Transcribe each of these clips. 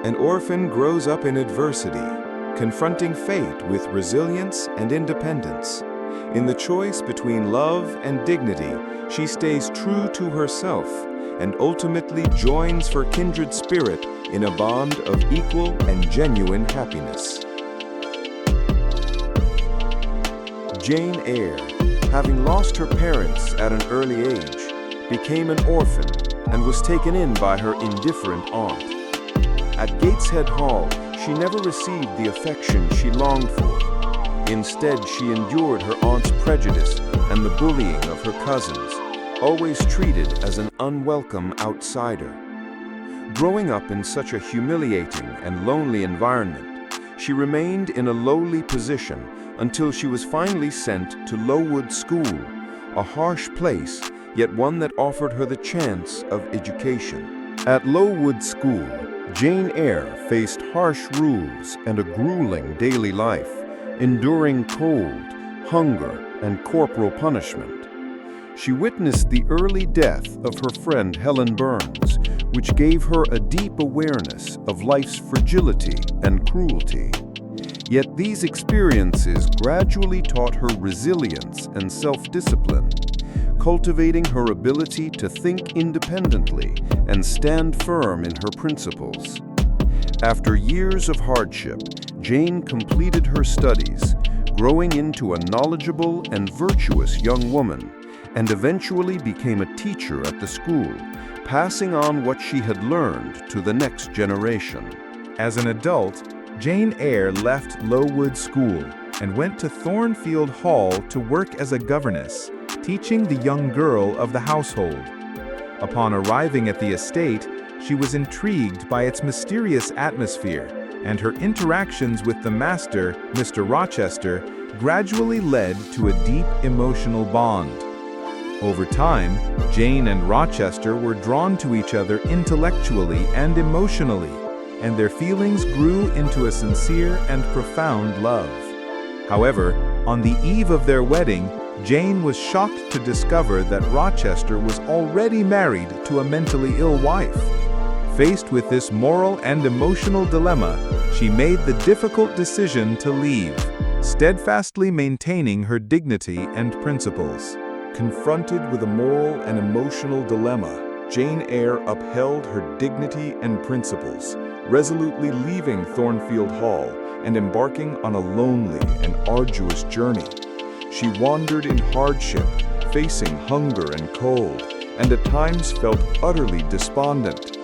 An orphan grows up in adversity, confronting fate with resilience and independence. In the choice between love and dignity, she stays true to herself and ultimately joins her kindred spirit in a bond of equal and genuine happiness. Jane Eyre, having lost her parents at an early age, became an orphan and was taken in by her indifferent aunt. At Gateshead Hall, she never received the affection she longed for. Instead, she endured her aunt's prejudice and the bullying of her cousins, always treated as an unwelcome outsider. Growing up in such a humiliating and lonely environment, she remained in a lowly position until she was finally sent to Lowood School, a harsh place, yet one that offered her the chance of education. At Lowood School, Jane Eyre faced harsh rules and a grueling daily life, enduring cold, hunger, and corporal punishment. She witnessed the early death of her friend Helen Burns, which gave her a deep awareness of life's fragility and cruelty. Yet these experiences gradually taught her resilience and self-discipline, cultivating her ability to think independently and stand firm in her principles. After years of hardship, Jane completed her studies, growing into a knowledgeable and virtuous young woman, and eventually became a teacher at the school, passing on what she had learned to the next generation. As an adult, Jane Eyre left Lowood School and went to Thornfield Hall to work as a governess, teaching the young girl of the household. Upon arriving at the estate, she was intrigued by its mysterious atmosphere, and her interactions with the master, Mr. Rochester, gradually led to a deep emotional bond. Over time, Jane and Rochester were drawn to each other intellectually and emotionally, and their feelings grew into a sincere and profound love. However, on the eve of their wedding, Jane was shocked to discover that Rochester was already married to a mentally ill wife. Faced with this moral and emotional dilemma, she made the difficult decision to leave, steadfastly maintaining her dignity and principles. Confronted with a moral and emotional dilemma, Jane Eyre upheld her dignity and principles, resolutely leaving Thornfield Hall and embarking on a lonely and arduous journey. She wandered in hardship, facing hunger and cold, and at times felt utterly despondent.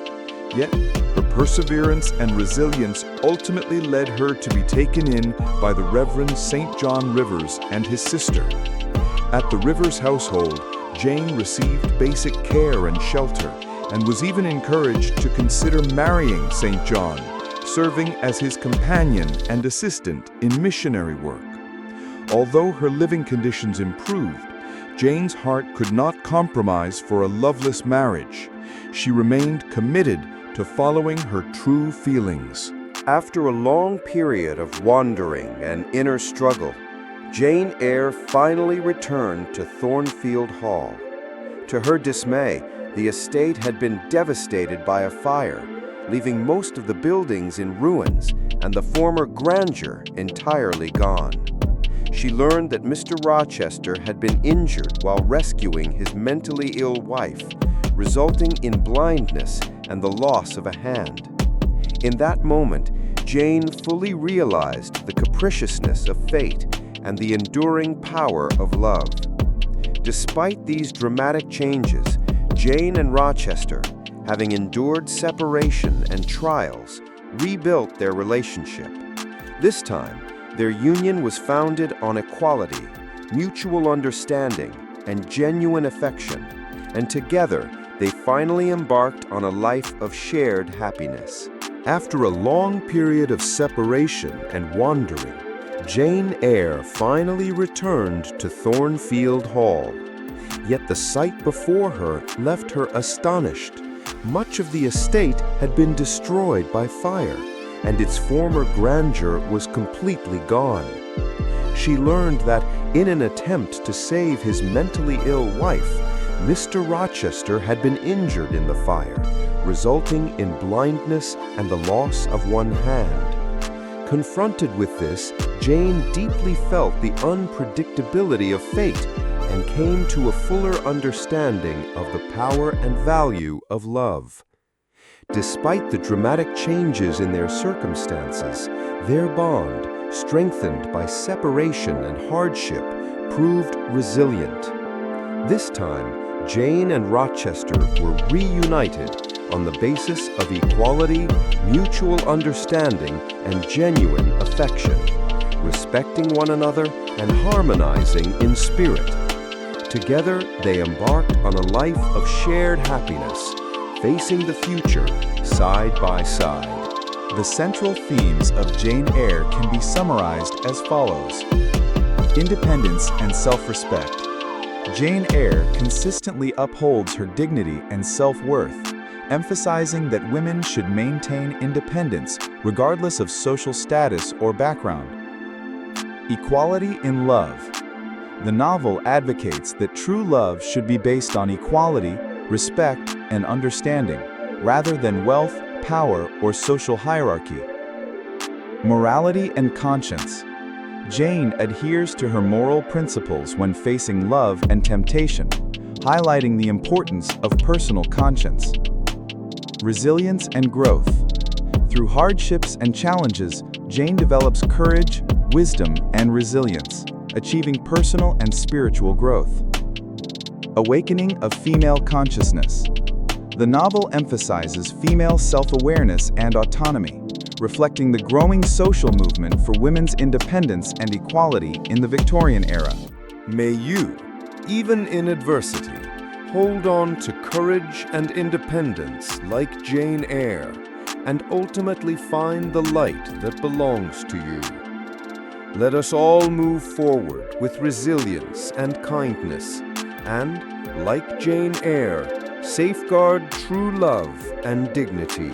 Yet, her perseverance and resilience ultimately led her to be taken in by the Reverend St. John Rivers and his sister. At the Rivers household, Jane received basic care and shelter, and was even encouraged to consider marrying St. John, serving as his companion and assistant in missionary work. Although her living conditions improved, Jane's heart could not compromise for a loveless marriage. She remained committed to following her true feelings. After a long period of wandering and inner struggle, Jane Eyre finally returned to Thornfield Hall. To her dismay, the estate had been devastated by a fire, leaving most of the buildings in ruins and the former grandeur entirely gone. She learned that Mr. Rochester had been injured while rescuing his mentally ill wife, resulting in blindness and the loss of a hand. In that moment, Jane fully realized the capriciousness of fate and the enduring power of love. Despite these dramatic changes, Jane and Rochester, having endured separation and trials, rebuilt their relationship. This time, their union was founded on equality, mutual understanding, and genuine affection, and together they finally embarked on a life of shared happiness. After a long period of separation and wandering, Jane Eyre finally returned to Thornfield Hall. Yet the sight before her left her astonished. Much of the estate had been destroyed by fire, and its former grandeur was completely gone. She learned that in an attempt to save his mentally ill wife, Mr. Rochester had been injured in the fire, resulting in blindness and the loss of one hand. Confronted with this, Jane deeply felt the unpredictability of fate and came to a fuller understanding of the power and value of love. Despite the dramatic changes in their circumstances, their bond, strengthened by separation and hardship, proved resilient. This time, Jane and Rochester were reunited on the basis of equality, mutual understanding, and genuine affection, respecting one another and harmonizing in spirit. Together, they embarked on a life of shared happiness, facing the future side by side. The central themes of Jane Eyre can be summarized as follows. Independence and self-respect. Jane Eyre consistently upholds her dignity and self-worth, emphasizing that women should maintain independence regardless of social status or background. Equality in love. The novel advocates that true love should be based on equality, respect, and understanding, rather than wealth, power, or social hierarchy. Morality and conscience. Jane adheres to her moral principles when facing love and temptation, highlighting the importance of personal conscience. Resilience and growth. Through hardships and challenges, Jane develops courage, wisdom, and resilience, achieving personal and spiritual growth. Awakening of female consciousness. The novel emphasizes female self-awareness and autonomy, reflecting the growing social movement for women's independence and equality in the Victorian era. May you, even in adversity, hold on to courage and independence like Jane Eyre, and ultimately find the light that belongs to you. Let us all move forward with resilience and kindness, and, like Jane Eyre, safeguard true love and dignity.